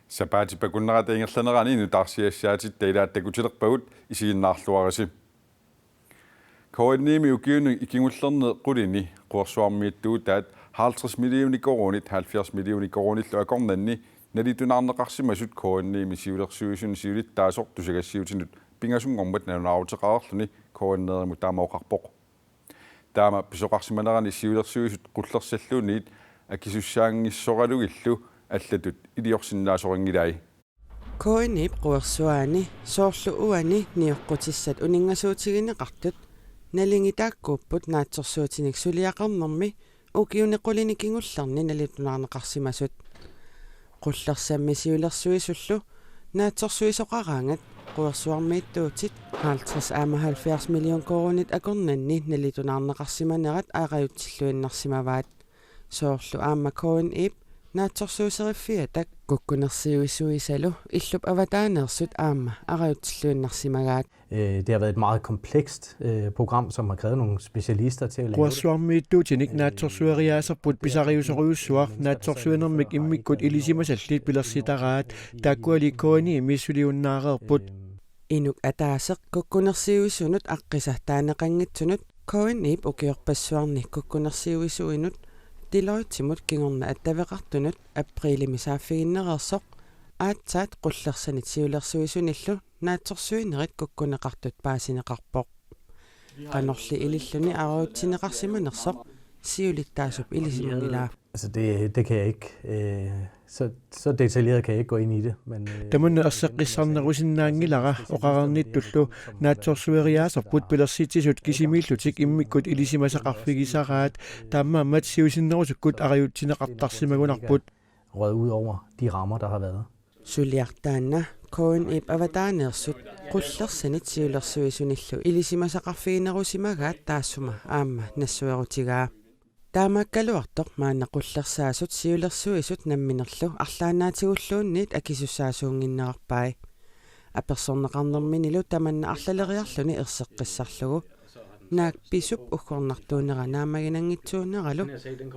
Sapaati pakunnerata ingerlanerani nutarsiassaatit tailaattakutilerpagut isiginnaarluarisi Koordinemi ukiunu ikingullerneq qulini quersuarmiittugu taat 50 millioner koronit 70 millioner koronit akornanni nalitunarneqarsimasut koordinemi siulersuisun siulittaasoq tusagassiutinut pingasungormat nanunaarutеqарерлuni koordinerimu taamaoqarpoq taama pisoqarsimanerani siulersuisut qullersalluuniit akisussаангиссоралугиллу аллатут илиорсиннаасорингилай Koinip quersuaani soorlu uani niuqqutissat uninngasuutigинеqartut nalingitaakkuupput naatsorsuutinik suliaqarnermi ukiunequlinikingullerni nalitunaarneqarsimasut qullersammi siulersuisullu naatsorsuisoqaraangat quersuarmiittuutit 50 million koronit akornanni nalitunaarneqarsimanerat aaqajutsilluinnarsimavaat soorlu aamma Koinip naatsorsuuseriffiatak kukkunersiuisuisalu illup avataanersut aamma arajutsilluinnarsimagaat. Det har været et meget komplekst program, som har krævet nogle specialister til at lave det. Quersuarmiittuutinik naatsorsuariaserput pisariuseruyussuar naatsorsuinermik immikkut ilisimasallit pilersitaraat taakkuali kooniimi suliunnaareerput inuk ataaseq kukkunersiuisunut aqqisartaaneqanngitsunut Koinip ukiorpassuarni kukkunersiuisuinut Deloittimut kingorna attaveqartunut aprilimisaaffiginnereersoq aatsaat qullersanit siulersuisunillu naatsorsuinerit kukkuneqartut paasineqarpoq qanorli ililluni aruutsineqarsimanersoq siulittaasup ilisimungilaa. Altså det kan jeg ikke så detaljeret kan jeg ikke gå ind i det, men tamunna erseqqissarnerusinnaangilara oqarernittullu naatsorsueriaaserput pilersitsisut kisimillutik immikkut ilisimasaqarfigisaraat taammaammat siusinnerusukkut ariutsineqartarsimagunarput røget ud over de rammer der har været. Suliartaanna Koinip avataaneersut qullersanit siulersuisunillu ilisimasaqarfiginerusimagaat taassuma aamma nassuerutigaa Taamakkaluartoq maanna qullersaasut siulersuisut namminerlu arlaannaatигуллуунниит акисуссаасуунгиннеқарпай аперсорнеқарнерминилу таманна арлалериарлуни ерсеққиссарлугу наак писуп уггорнартуунера наамагинангитсуунералу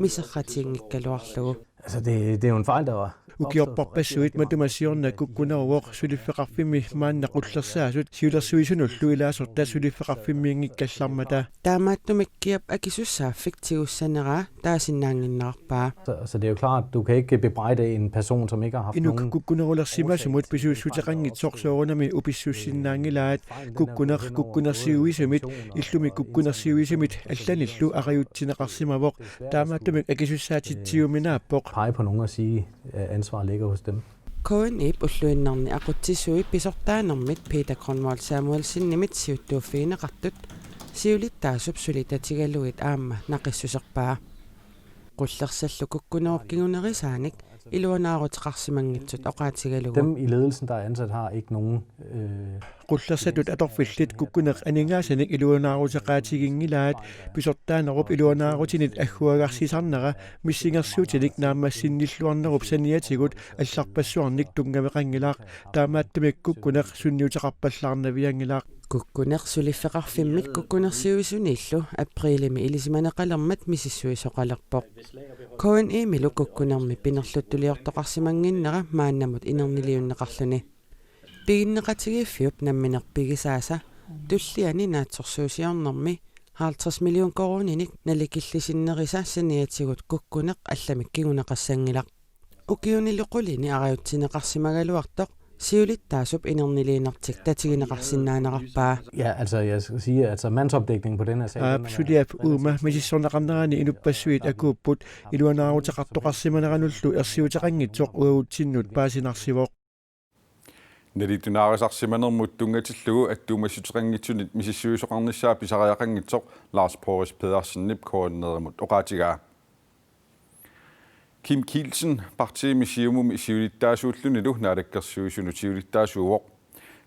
мисерратингиккалуарлугу. Altså det er jo en fejl der var ukiorparpassuit matumasiorna kukkuneruoq suliffeqarfimmi maanna qullersaasut siulersuisunullu ilaasorta suliffeqarfimmiingikkallarmata taamaattumikkiap akisussaaffik tigussaneraa taasinnaanginnerarpaa. Så det er jo klart du kan ikke bebrejde en person som ikke har haft nogen kukkunerulersimasumut pisuussuteqanngitsorsoorunami upissussinnaangilaat kukkunersiuisumit illumi kukkunersiuisumit allanillu ariutsineqarsimavoq taamaattumik akisussaaatitsiuminaappoq pege på nogen og sige ansvar ligger hos dem. Koinip ulluinnerni aqutsisui pisortaanermit Peter Kronwall Samuelsinnimit siuttuuffiineqartut siulittaasup sulitatigaluit aamma naqissuserpaa qullersallu kukkunerup iluanaaruteqarsimangitsut oqaatigalugu. Dem i ledelsen der er ansat har ikke nogen qullersatut atorfillit kukkuneq aningaasanik iluanaaruteqaatigingilaat pisortaanerup iluanaarutinit agguagarsisarnera missingersuutinik naammassinnilluarnerup saniatigut алларпассуарник тунгаmeqangilaaq taamaattumik kukkuneq sunniuteqarpallaarnaviangilaaq kukkuneq suliffeqarfimmit kukkunersiuisunillu aprilimi ilisimaneqalermat misissuisoqalerpoq Koinimilu kukkunermi pinerluttuliortoqarsimanginnera maannamut inerniliunneqarluni piginneqatigiffiup namminerpigisaasa tulliani naatsorsuusiornermi 50 million koroninik nalikillisinnerisa saniatigut kukkuneq allamik kiguneqassangilaq ukiuniluqulini arajuttineqarsimagaluartoq siulittaasup inerniliinertik tatigineqarsinnaanerarpaa. Ja, altså jeg skal sige altså mandsopdækningen på den her sag. Absolut uma misissorneqarnerani inupassuit akuupput iluanaaruteqartoqarsimaneranullu ersiuteqanngitsoq uautinnut paasinersivoq nalitunaarisarsimanermut tungatillugu attuumassutеqanngitsunit misissuisoqarnissaa pisariaqanngitsoq Lars Boris Pedersen koordinerimut oqaatigaa Kim Kielsen partiimi siumum isiulittaasuullunilu naalakkersuisunu siulittaasuuvoq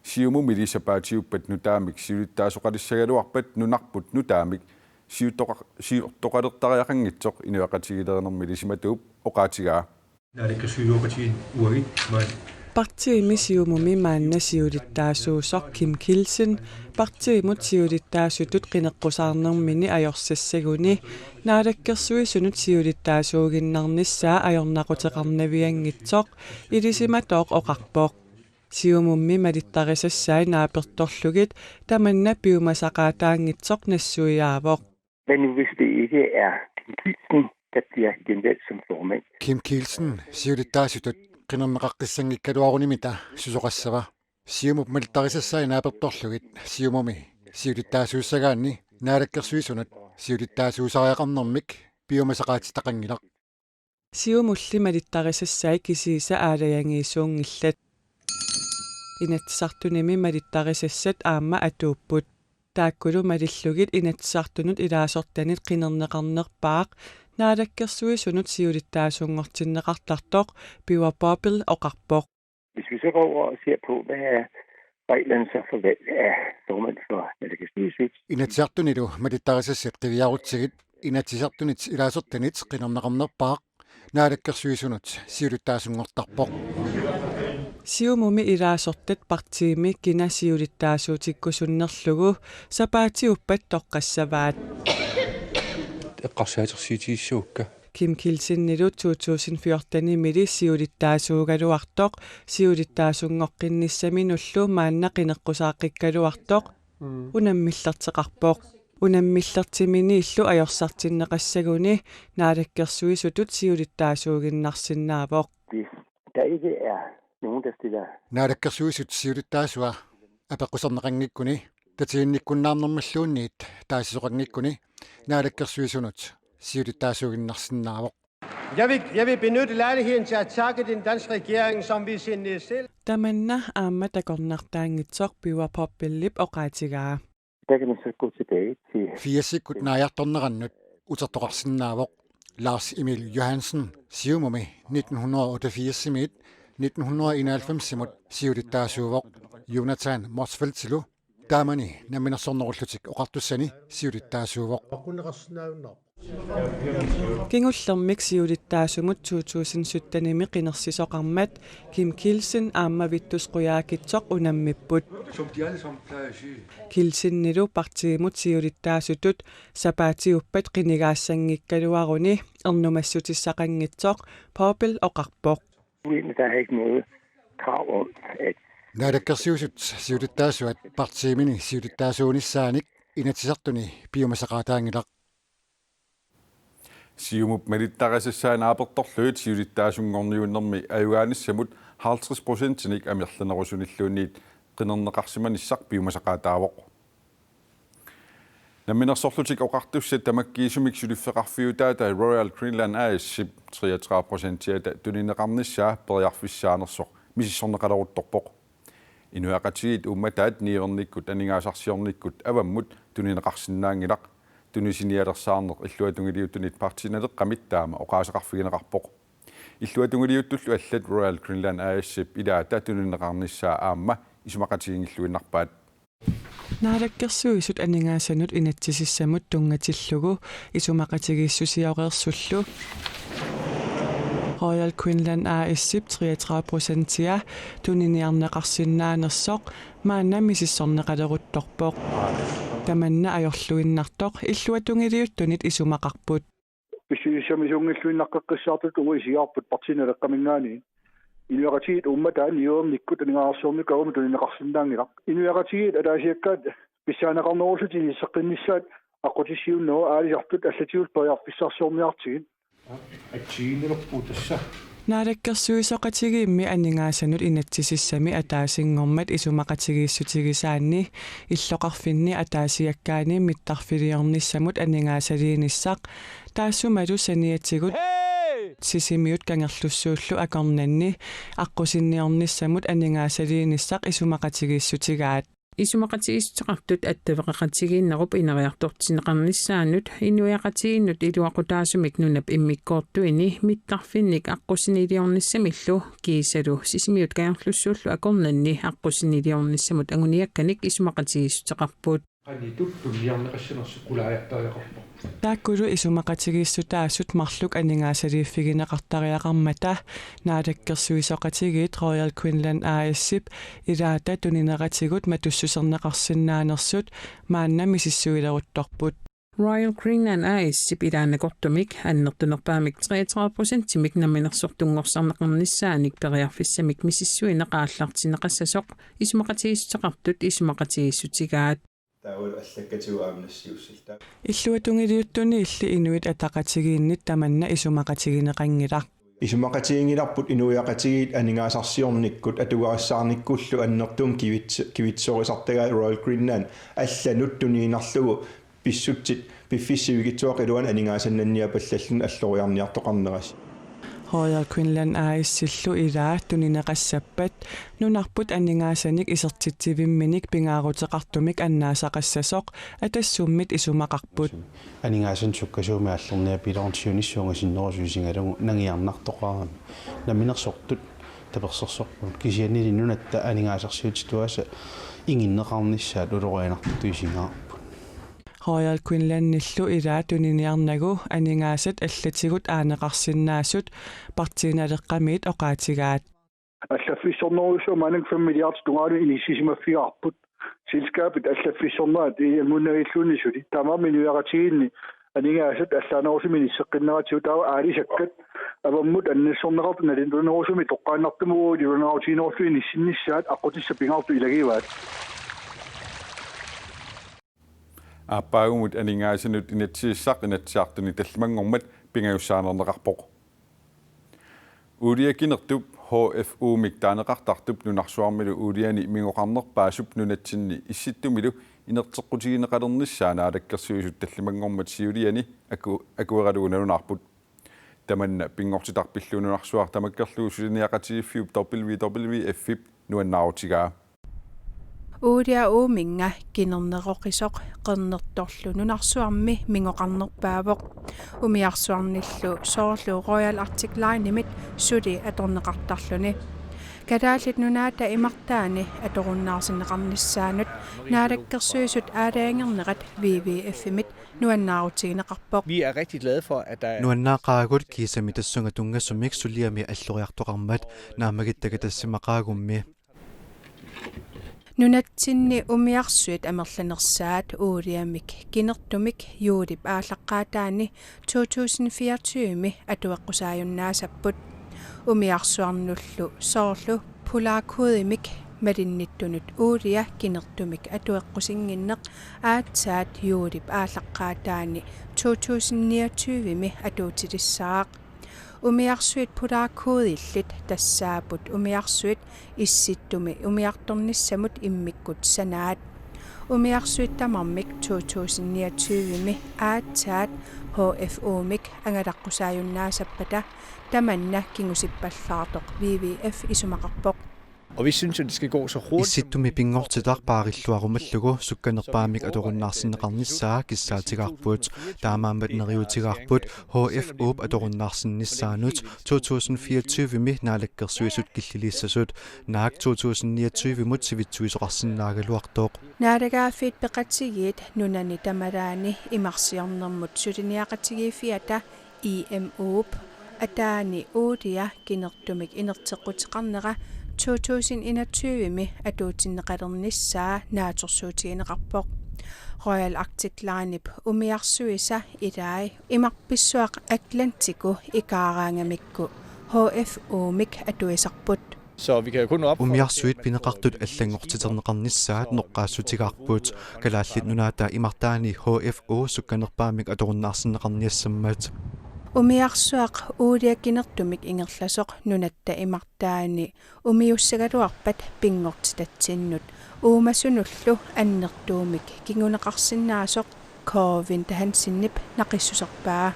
siumum ilisapaatiuppat nutaamik siulittaasuqalissagaluarpat nunarput nutaamik siutortoqalertariaqanngitsoq inuaqatigileernermi ilissimatuup oqaatigaa naalakkersuiluuqatigin uagit maan Partiimi siumumi maanna siulittaasuusoq Kim Kielsen partiimut siulittaasutut qineqqusаарnermini ajorsassaguni naalakkersuisunut siulittaasuuginnarnissaa ajornaqutеқарнавиангитсоq илисиматооq oqarpoq siumummi malittarisassaai naapertorlugit tamanna piumasaqaataangitsoq nassuiaavoq. Men nu hvis det ikke er Kim Kielsen, der bliver genvalgt som formand. Kim Kielsen, siulittaasutut qinerneqaqqissangikkaluarunimita susoqassava siumup malittarisassaai naapertorlugit siumumi siulittaasuussagaanni naalakkersuisunut siulittaasuusariaqarnermik piumasaqaatitaqangilaq siumulli malittarisassaai kisiisa aalayangiisuungillat inatsartunimi malittarisassat aamma atuupput taakkulu malillugit inatsartunut ilaasortanit qinerneqarnerpaaq naalakkersuisunut siulittaasuungortinneqartartoq piwa Bobbel oqarpoq. Hvis vi så går over og ser på, hvad er reglerne så for valg af formand for naalakkersuisut. inatsartunilu malittarisassat qiviarutsigit inatsisartunit ilaasortanit qinerneqarnerpaaq naalakkersuisunut siulittaasuungortarpoq siumumi ilaasortat partiimi kina siulittaasuutikkusunnerlugu sapaatiuppat toqqassavaat eqqarsaatiqsiitiissuukka Kim Kielsennilu 2014 mili siulittaasuugaluartoq siulittaasungorqinnissami maanna qineqqusaaqikkaluartoq unammillerteqarpoq unammillertimini illu ajorsartinneqassaguni naalakkersuisutut siulittaasuuginnarsinnaavoq. Hvis der ikke er nogen, der stiller naalakkersuisut siulittaasua apeqqusarneqangikkuni tatiinnikkunnaarnermalluunniit taasisoqangikkuni naalakkersuisunut siulittaasuuginnarsinnaavoq Jeg vil benytte lejligheden til at takke den danske regering, som vi sin selv. Tamanna aamma takornartaangitsoq piwa Bobbellip oqaatigaa. der kan man så gå tilbage til fiassikkut naajartornerannut utertoqarsinnaavoq Lars Emil Johansen siumumi 1988-simit 1991-simut siulittaasuuvoq Jonathan Morsfeldtilu taamani naminersornerullutik oqartussani siulittaasuuvoq Kingullermik siulittaasumut 2017 qinersisoqarmat Kim Kielsen aamma vittusquyaakitsoq unammipput. som de alle sammen plejer at sige. Kielsennilu partiimut siulittaasutut sapaatiuppat qinigaassangikkaluaruni ernumassutissaqangitsoq Bobbel oqarpoq. der er ikke noget krav om, at naalakkersuisut siulittaasuat partiimini siulittaasuunissaanik inatsisartuni piumasaqaataangilaq siumup malittarisassaai naapertorluit siulittaasungorniunnermi ajugaanissamut 50%-nik amirlanerusunilluunniit qinerneqarsimanissaq piumasaqaataavoq naminersorlutik oqartussat tamakkiisumik suliffeqarfiutaata Royal Greenland Airship 33%-iata tunineqarnissaa periarfissaanersoq misissorneqaleruttorpoq inuaqatiit ummataat niivernikkut aningaasarsiornikkut avammut tunineqarsinnaangilaq tunisinialersaarneq illuatungiliuttunit partinaleqqamittaama oqaasaqarfigineqarpoq illuatungiliuttullu allat Royal Greenland Airship ilaata tunineqarnissaa aamma isumaqatiingilluinnarpaat Naalakkersuisut aningaasanut inatsisissamut tungatillugu isumaqatigiissusiaoqersullu Royal Greenland Airship 33%-ia tuniniarneqarsinnaanersoq maanna misissorneqaleruttorpoq tamanna ajorluinnartoq illuatungiliuttunit isumaqarput Hvis ungilluinnaqqaqqissaartut uisiarput partinaleqqamingaani inuaqatiit ummataan niuernikkut aningaarsornikagum tunineqarsinnaangilaq inuaqatiit alaasiakkaat pissaaneqarnerulluti seqqinnissaat aqutisiunnoo aalisartut allatiult periarfissarsorniartigin Atsiineruppuutassa Naalakkersuisoqatigiimmi aningaasanut inatsisissami ataasingormat isumaqatigiissutigisaanni illoqarfinni ataasiakkaani mittarfiliornissamut aningaasaliinissaq taassumalu saniatigut sisimiut kangerlussuullu akornanni aqqusинниорnissamut aningaasaliinissaq isumaqatigiissutigaat Isumaqatigiissuqartut attavaqaqatigiinnerup ineriartortineqarnissaanut inuiaqatigiinnut iluaqutaasumik nunap immikkoortuini mittarfinnik aqqusiniiliornissamillu kiisalu sisimiut kangerlussuullu akornanni aqqusiniiliornissamut anguniakkanik isumaqatigiissuteqarput qani tuttunniarneqassanersu qulaajaqtariaqarpo Taakkulu isumaqatigiissutaassut marluk aningaasaliiffigineqartariaqarmata naalakkersuisoqatigiit Royal Queensland ASIP ilaata tunineratigut matussuserneqarsinnaanersut maanna misissuileruttorput Royal Greenland ASIP ilaanakortumik annertunerpaamik 33%-imik naminersortungorsaarneqarnissaanik periarfissamik misissuineqaallartineqassasoq isumaqatigissuteqartut isumaqatigiссутигаат Illuatungiliuttuni illi inuit ataqatigiinnit tamanna isumaqatigineqangilaq Isumaqatigiingilarput inuiaqatigiit aningaasarsiornikkut atugarissaarnikkullu annertum kivitsorisartagaa Royal Greenland allanut tuniinarlugu pissutsit piffissivigitsuaqiluan aningaasannanniapallallun alloriarniartoqarneras Royal Queensland ASillu ilaa tunineqassappat nunarput aningaassanik isertitsivimminik pingaaruteqartumik annaasaqassasoq atassummit isumaqarput aningaassan sukkasuumi аллерниа пилорнтиунissуангасиннерусуисингалугу нагиарнартоqaram naminersortut таперсерсорпут кисианнилиннунатта аningaасарсиутитуаса ингиннеқарнissaат улорианартуисингаа Royal Queensland nillu ilaa tuniniarnagu aningaasat allatigut aaneqarsinnaassut partiinaleqqamiit oqaatigaat Allafissornerusu manang familiart tungalu inissisimafiarput selskabet allafissornerat munnarillunisuli tamaminuaqatiginni aningaasat allaanerusumi nisseqqinneratigu taava aalisakkat avammut annissorneqartu nalintunerusumi toqqaannartumugu liunerutiineruslu inissinnissaat aqutissa pingaartu ilagivaat Aappaagumut aningaassanut inatsiissaq inatsiartuni tallimangormat pingayussaanerneqarpoq Uliakinertup HFU miktaaneqartartup nunarsuarmilu uliani mingoqarnerpaasup nunatsinni issittumilu inerteqqutigineqalernissaanaалаккерсуисут талlimangormat siuliani akueralugunalunarput tamanna pingortitarpillununarsuar tamakkerluusuliniaqatigiiffiup WWF nuannarutigaa Udia uminga kinerneroqisoq qernertorlu nunarsuarmi mingoqarnerpaavoq umiarsuarnillu soorlu Royal Arctic Line imit suli atorneqartarluni kadaallit nunaata imartaani atorunnaarsinneqarnissaanut naalakkersuisut aalaangernerat WWF imit nuannaarutigineqarpoq Vi er rigtig glade for at der nuannaaqaagut kiisamitасsunга tungassumik sulliami alloriartoqarmat naamagittakatassimmaqaagummi Nunatsinni umiarsuit amerlanersaat uuriamik kinertumik juulip aallaqqaataani 2024mi atueqqusaajunnaasapput umiarsuarnullu soorlu pulaakuudimik malinnittunut uuria kinertumik atueqqusinginneq aatsaat juulip aallaqqaataani 2029mi atuutilissaaq umiarsuit pulaakuudillit tassaaput umiarsuit issittumi umiartornissamut immikkut sanaat umiarsuit tamarmik 2029mi aatsaat HFU-mik angalaqqusaajunnaasapata tamanna kingusippallartoq WWF isumaqarpoq Og vi synes, at det skal gå så hurtigt. Issittumi pingortitarpaarilluarumallugu sukkanerpaamik atorunnaarsinneqarnissaa kissaatigaarput taamaammat neriutigaarput HFUp atorunnaarsinnissaanut 2024mi naalakkersuisut killiliissasut naak 2029mut sivitsuisoqarsinnaagaluartoq naalagaaffiit peqatigiit nunani tamalaani imarsiarnermut suliniaqatigiiffiata EMUp ataani uulia kinertumik inerteqqutiqarnera 2021mi atuutinneqalernissaa naatorsuutigineqarpoq Royal Arctic Line umiarsuisa ilai imarpissuaq Atlantiku ikaaraangamikku HFU-mik atuisarput Så vi kan jo kun op umiarsuit pineqartut allangortiterneqarnissaat noqqaassutigaarput kalaallit nunaata imartaani HFU sukkanerpaamik atorunnaarsinneqarniassammat umiarsuaq uuliakinertumik ingerlasoq nunatta imartaani umiussagaluarpat pingortitatsinnut uumasunullu annertuumik kinguneqarsinnaasoq COVID tahansinnip naqissuserpaa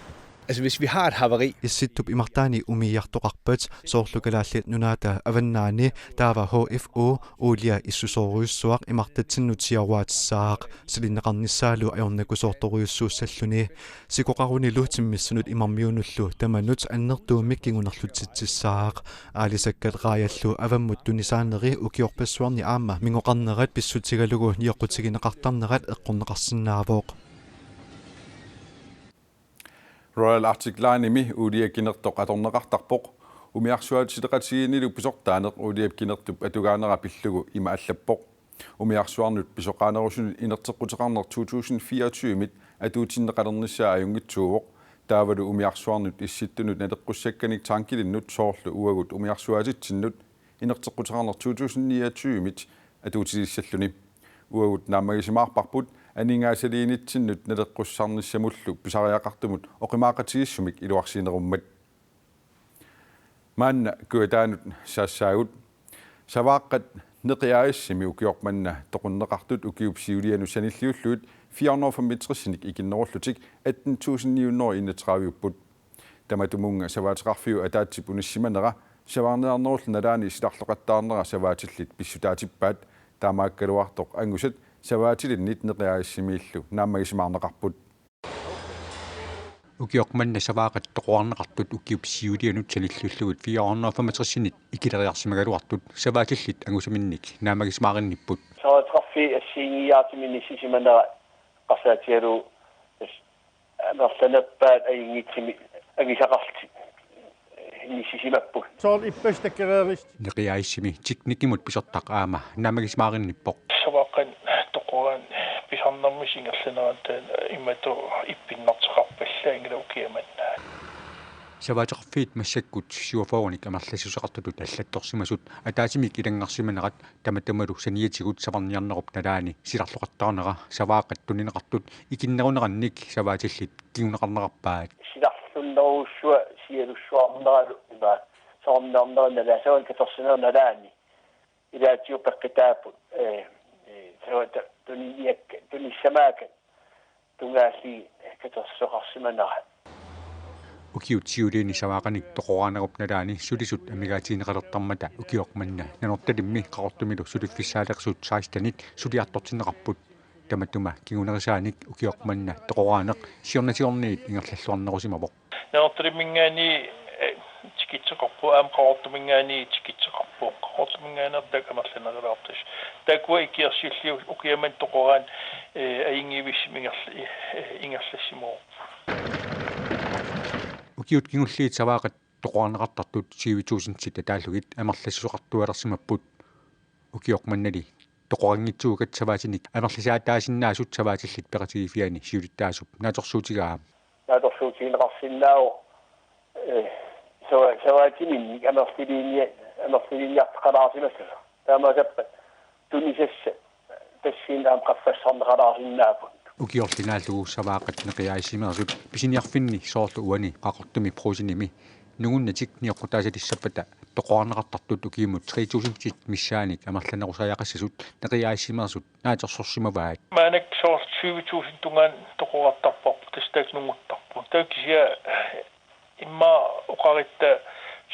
Altså hvis vi har et havari issittup imartaani umiartoqarpat soorlukalaallit nunaata avannaani taava HFU uulia issusoruissuaq imartatsinutiaruatissaaq silinneqarnissaalu ajornakusoortoruyussuussalluni sikoqarunilu timmissunut imarmiunullu tamanut annertuumik kingunerlutitsissaaq aalisakkat qaayallu avammut tunisaaneri ukiorpassuarni aamma mingoqarnerat pissutigalugu niaqutigineqartarnerat eqqorneqarsinnaavoq Royal Articlaanimi uliakinertoq atorneqartarpoq umiarsuaatisileqatigiinilu pisortaaneq uliapkinertup atugaanera pillugu ima allappoq umiarsuarnut pisoqaanerusuni inerteqquteqarner 2024 mit atuutinneqalernissaa ajungitsuuvoq taavalu umiarsuarnut issittunut naleqqussakkaniq taankilinnut soorlu uagut umiarsuaatitsinnut inerteqquteqarner 2029 mit atuutilisalluni uagut naamagisimaarparput aningaasaliinitsinnut naleqqussarnissamullu pisariaqartumut oqimaaqatigissumik iluarsiinerummat maanna kuataanut saassaagut savaaqat neqiaissimi ukiormanna toqunneqartut ukiupsiulianu sanilliulluut 465 ikinnerullutik 18931 tamatumunga savaateqarfiu ataatsip unissimannera savaarnearnerullu nalaani silarloqattaarnera savaatillit pissutaatippaat taamaakkaluartoq angusat savaatilinnit neqiaissimiillu naamagisimaarneqarput ukiormanna savaaqat toqoarneqartut ukiupsiulianut sanillullugut 465 ikileriarsimagaluartut savaatillit angusaminnik naamagisimaarinnipпут savaateqarfi assiingiyaatiminni sisimannera qasaatialu anerlanappaat ayingitsimi agisaqarti nisisimapput sool ippastakkereerist neqiaissimi tiknikimut pisortaq aama naamagisimaarinnippoq savaaqan toqoran pisarnermisingerlaneratan imatu ippinnarteqarpalla ingilaukiamanna savaateqarfiit massakkut siuafoornik amerlassuseqartutut allattorsimasut ataasimik ilangarsimanerat tamatamalu saniatigut savarniarnerup nalaani silarloqattaarnera savaaqat tunineqartut ikinnerunerannik savaatillit kiguneqarnerarpaat silarlunneruussua sialussuarneralu ima saarnernernala sawan katorsinernaalaani ilaatiup peqqitaaput sawata tunissamaakan tungaalli katorsoqarsimanera ukiutsiuliini savaaqanik toqoraanerup nalaani sulisut amigaatiineqalertarmata ukiormanna nanortalimmi qaqortumilu suliffissaaleqsut saastanit suliartortinneqarput tamatuma kigunerisaanik ukiormanna toqoraaneq siornatiorniit ingerlalluarnerusimapoq nanortalimmingaani tikitseqarpu aam qaqortumingaani tikitseqarpu qaqortumingaanertak amerlaneralaartas takwa ikiarsilliu ukiaman toqoraan ayingivissim ingerlassimoo ukiut kingulliit savaaqat toqoarneqartartut 7000 tataalugit amerlassuseqartualersimapput ukiormannali toqorangitsuugat savaatinik amerlasaataasinnaassut savaatillit peqatigifiani siulittaasup naatorsuutigaam naatorsuutigineqarsinnaao savaatiminnik amerliliarteqalaarsimassasa taamasappat tunisassa tassiinaam qaffassarneqalaarsinnaaput ukiorlinaallugu savaaqat neqiaisimersut pisiniarfinni soorlu uani qaqortumi pruusinimi nugunnatik niorqutaasatissapata toqoarneqartartut ukiimut 3000 missaanik amerlanerusajaqassasut neqiaisimersut naatersorsimavaat maanak soort 20000 tungaan toqorattarpoq tastak nunguttarpu taakisia imma uqaritta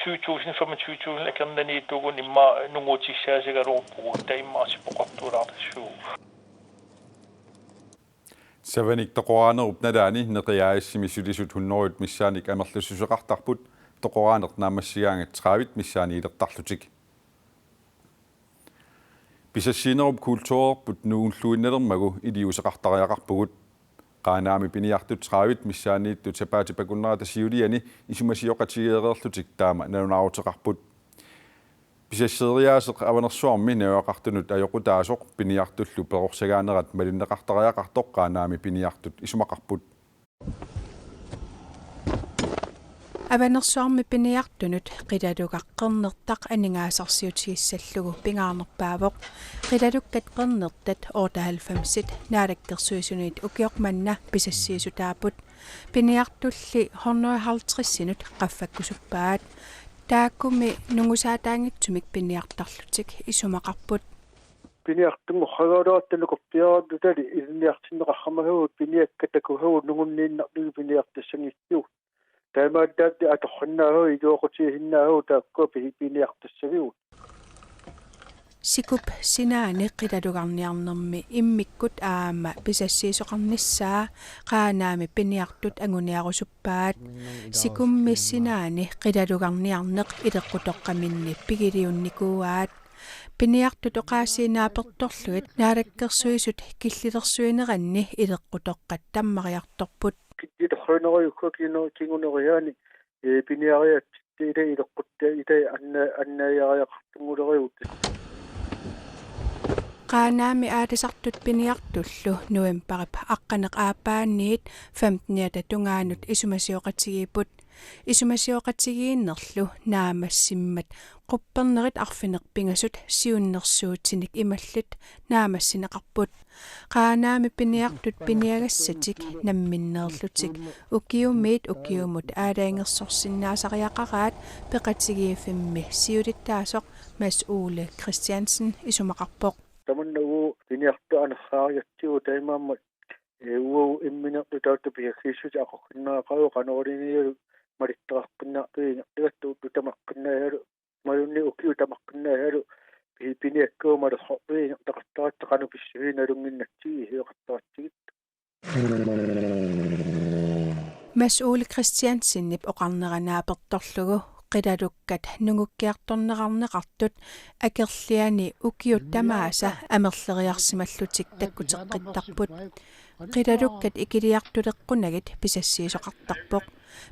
20000 akernaniitugun imma nungutissaasagalorpugu taimmaasipoqartuulaartassuu Savanik toqoraanerup nalaani neqiaissimi sulisut 100 missaanik amerlassuseqartarput toqoraaneq naamassigaangat 30 missaani ilertarlutik pisassiinerup kultuorput nuulluinnalermagu iliuseqartariaqarpugut qaanaami piniartut 30 missaaniittu tapaatipakunnerata siuliani isumasiyoqatigeererlutik taama nalunaruteqarput pisasseeriaaseq avanersuarmi nayoaqartunut ajoqutaasoq piniartullu perorsagaanerat malinneqartariaqartoq qaanaami piniartut isumaqarput Avanersuarmi piniartunut qilalugaqqernertaq aningaasarsiutigissallugu pingaarnerpaavoq qilalukkat qernertat ortahalfamsit naalakkersuisunit ukiormanna pisassiisutaaput piniartulli 150 qaffakkusuppaat taakumi nungusaataangitsumik piniartarlutik isumaqarput piniartungu khagaalaattalluqorpiaraatutali ilniartinneqarramahuut piniakkatakuhuut nungunniinnartugi piniartassangitsuut taamaattaatti atorrannaahu iluoqutigihinnaahu taakkuapi piniartassagiut sikup sinaani qilalugarniarnermi immikkut aama pisassiisoqarnissaa qaanaami piniartut anguniarusuppaat sikummi sinaani qilalugarniarneq ileqqutoqqaminni pigiliunnikuaat piniartut oqaasiinaapertorluit naalakkersuisut killilersuineranni ileqqutoqqat tammariartorput хойнерюкку кингунериаани пиниариат ила илеққутта ита аннааяриақартунгулериут qaanaami aalisartut piniartullu novemberip aqqaneq aappaanniit 15 tungaanut isumasioqatigiput isumasioqatigiinnerlu naamassimmat quppernerit arfinerpingasut siunnersuutinik imallut naamassineqarput qaanaami piniartut piniagassatik namminneerlutik ukiumiit ukiumut aalaangersorsinnaasariaqaraat peqatigiifimmi siulittaasoq Mads-Ole Christiansen isumaqarpoq tamannagu piniartu anarraariatsigu taimaammat uo imminertu tautta piakkissut aqorkinnaaqaru qanorinilu malittaqaqqinnaartuinertigattu tamaqqinnahalu malunni ukiu tamaqqinnahalu piniakkuumalu horpiinertaqattaratta qanupissuinalunginnatsigi hiuqattaratsigit Mads-Ole Christiansen oqarneranaapertorlugu qidalukkat nungukkiartorneqarneqartut akerliani ukiut tamaasa amerleriarsimallutik takkuteqqittarput qidalukkat ikiliartuleqqunagit pisassiisoqartarpoq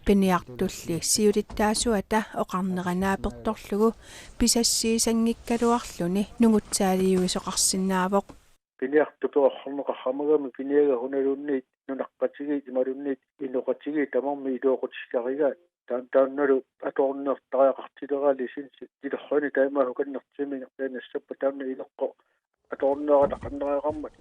piniartulli siulittaasuata oqarneranaapertorlugu pisassiisangikkaluarluni nungutsaaliuisoqarsinnaavoq piniartutornerqarramagami piniaga hunalunniit nunaqqatigit imalunniit inuqatigit tamarmi iluoqutiskarigaat taannalu atornertariaqartileraali sinsi ilerruni taimaa hukannertimi nertaanassappa taanna ileqqo atornerataqanneriaqarmat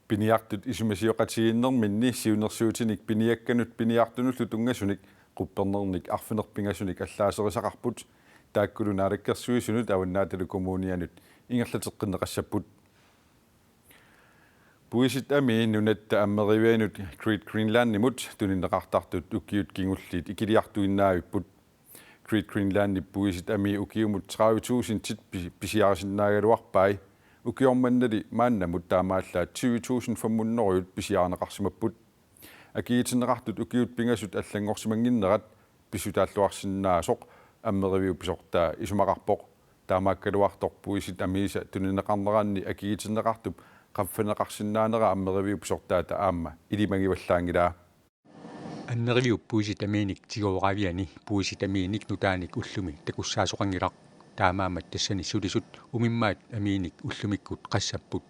piniartut isumasioqatigiinnerminni siunersuutinik piniakkanut piniartunullu tungasunik quppernernik arfinerpingasunik allaaserisaqarput taakkulunaalakkersuisunut awannaatalu kommunianut ingerlateqqinneqassaput puisit ami nunatta ammerivianut Creed Greenland nimut tuninneqartartut ukiut kingulliit ikiliartuinnaaviput Creed Greenland puisit ami ukiumut 30.000 tit pisiarisinnaaгаluarpai ukiormannali maannamut taamaallaat 20.500 pisiarneqarsimapput akiitinneqartut ukiut pingasut allangorsimanginnerat pisutaalluarsinnaasoq ammeriviu pisortaa isumaqarpoq taamaakkaluartor puisit amiisa tuninneqarneraanni akiitinneqartup qaffaneqarsinnaanera ammeriviu pisortaata aamma ilimangivallaangilaa аннеривиу пуиситаминик тигооравиани пуиситаминик нутааник уллуми такуссаасоқангилақ таамаамат тассани сулисут умиммаат аминик уллумиккут qassapпут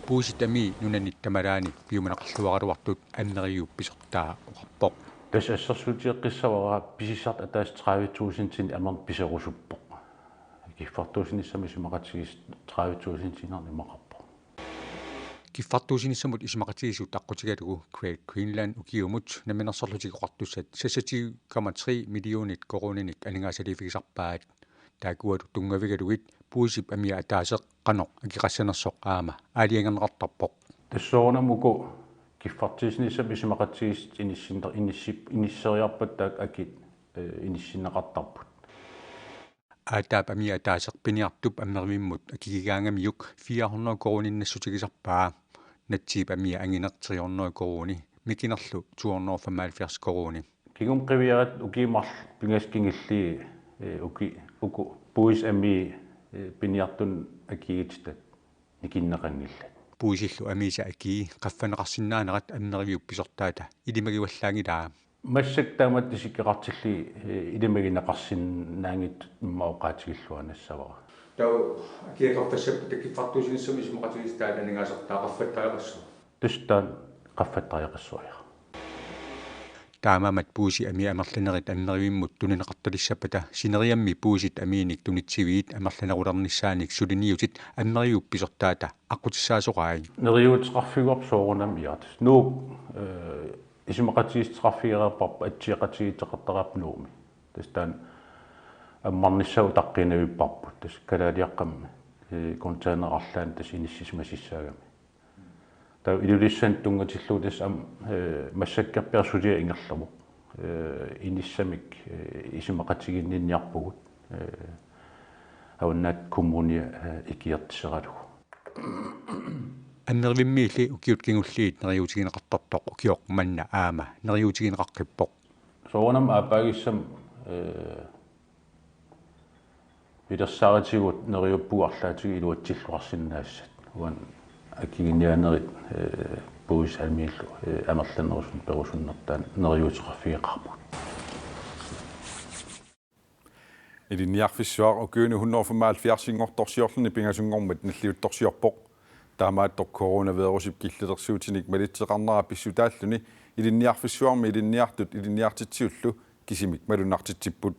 пуиситами нунанит тамалааник пиуманеқарлуаралуартут аннеривиу писортаа оқарпоқ тас ассерсуутиэққиссавара писиссарт атаас 30.000 амерн писерусуппоқ киффартуусиниссами симақатигис 30.000 тинарни мақарпоқ киффартуусиниссамут исмақатигисут таққутигалугу Greenland укиумут наминерсорлутигоқартуссат сассати 3 миллионит коронинник анингаасалифигисарпаат таакуату тунгавигалугит пуисип амиа атаасеқ қано акиқассанерсоқ аама аалиангернеқартарпоқ тассоорнамуку киффартуусиниссам исмақатигис иниссериарпат таак акит иниссиннеқартарпут аатаап амиа атаасеқ пиниартуп аммервиммут акигигаангамиук 400 корониннассутигисарпаа натсип амиа ангинер 300 корони микинерлу 275 корони кигум қивиарат укимарл пингаскингилли уку пуис ами пиниартун акигитстат никиннеқангилла пуисиллу амиса аки qaffанеқарсиннаанерат аммеривиуп писортаата илимагиваллаангилаа массак таамат тисиккеқартилли илимагинеқарсиннаангит иммаоқаатигиллуанассавара тау акиақарпассаппу таккиффартуусиниссами сумақатигистаат анингаасертаа qaffаттариақассу тустаан qaffаттариақассуая таамаамат пууси ами амерланерит аммеривиммут тунинеқарталиссаппата синериамми пуусит амииник тунитсивиит амерланерулерниссааник сулиниутит аммериуп писортаата аққутиссаасоқаи нериуутеқарфигуар соорунам иартас нуу исмақатигистеқарфигераппарпа атсиақатигитеқартарапнууми тастаан аммарниссау таққинавиппарпут тас калаалиаққамма контейнерарлаан тас иниссисмасиссаагами таа илулиссан тунгатиллуу тас ам массаккерперсулиа ингерлаву иниссамик исмақатигиннинниарпугут аваннаат коммуния икиертисералугу аннервиммиилли укиут кингуллиит нериутигинеқартартоқ укиоқ манна аама нериутигинеқаққиппоқ соонам аапаагиссам видерсааратигут нериуппуарлаатиги илуатсиллуарсиннаассат уан акигинианерит puusalmiillu amerlanerussun perusunnertaan neriuteqarfiiqarput Iliniarfissuar ukyuni 175 pingasungormat nalliuttorsiorpoq taamaattor coronavirusip killitersuutinik malitseqarnera pissutaalluni iliniarfissuarmi iliniartut iliniartitsiullu kisimik malunartitsipput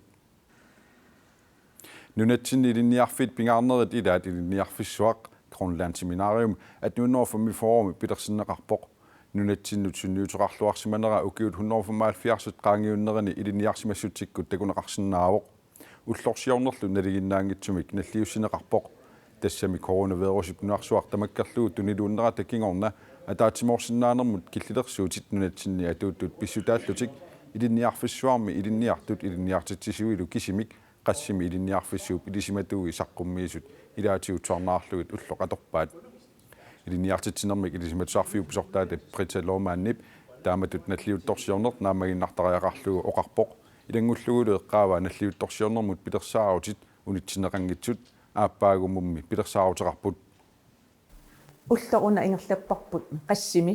nunatsin iliniarfit pingaarnerit ilaat iliniarfissuaq Grønland Seminarium at nu for mi forum Petersenneqarpoq nunatsinut sunniuteqarluarsimanera ukiut 175 qaangiunnerani iliniarsimassutikkut takuneqarsinnaavoq ullorsiornerlu naliginnaangitsumik nalliussineqarpoq tassami coronavirusip nuarsuaq tamakkerluu tuniluunnera takingorna ataatimorsinnaanermut killilersuutit nunatsinni atuuttut pissutaallutik iliniarfissuarmi iliniartut iliniartitsisuilu kisimik qassimi iliniarfissuup ilisimatuui saqqummiisut ilaatiutuarnaarlugut ulloqatorpaat iliniartitsinermik ilisimatuarfiu pisortaat pritsalormaannip taamatut nalliuttorsiornert naamaginnartariaqarlugu oqarpoq ilangulluguleq qaava nalliuttorsiornermut pilersaarutit unitsineqanngitsut aappaagummummi pilersaaruteqarput ulloruna ingerlapparput qassimi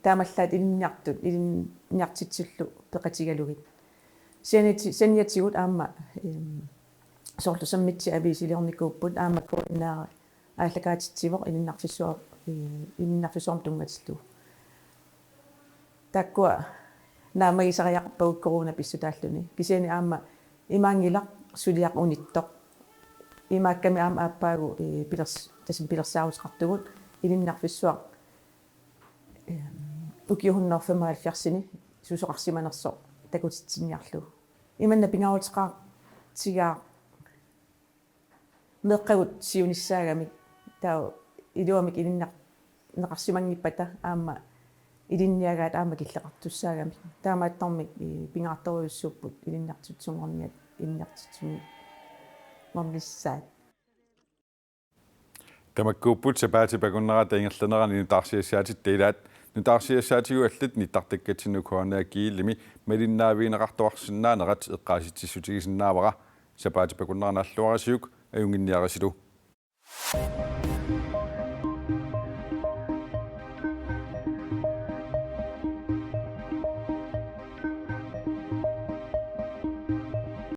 taamallaat iliniartut iliniartitsillu peqatigalugit seniatigut aamma sorlusammitsi aviisiliornikuupput aamma koordinaari ааллакаатитсивоқ илиннарфисуарм тунгатиллу таккуа наамагисариақарпагут корона писсутааллуни кисиани аама имаангилақ сулиақ униттоқ имаакками аама ааппаагу тасим пилерсаавутеқартугут илиннарфиссуақ укиухуннерфамаалфиарсини сусоқарсиманерсо такутитсинниарлу иманна пингауутеқаа тигаа meqqagut siunissaagamik taa iluamik ilinneqarsimangipata aamma ilinniagaat aamma killeqartussaagamik taamaattormik pingaartoriussuupput ilinneartutsunngorniat ilinneartitsumi mornissaat tamakkuupput sapaatipakunnerat ingerlanerani nutaarsiassaatit teilaat nutaarsiassaatigu allat nittartakkatsinu kiillimi malinnaaviineqartuarsinnaanerat eqqaasitsissutigisinnaavara sapaatipakunnerana alluarasiuk ayunginniarasilu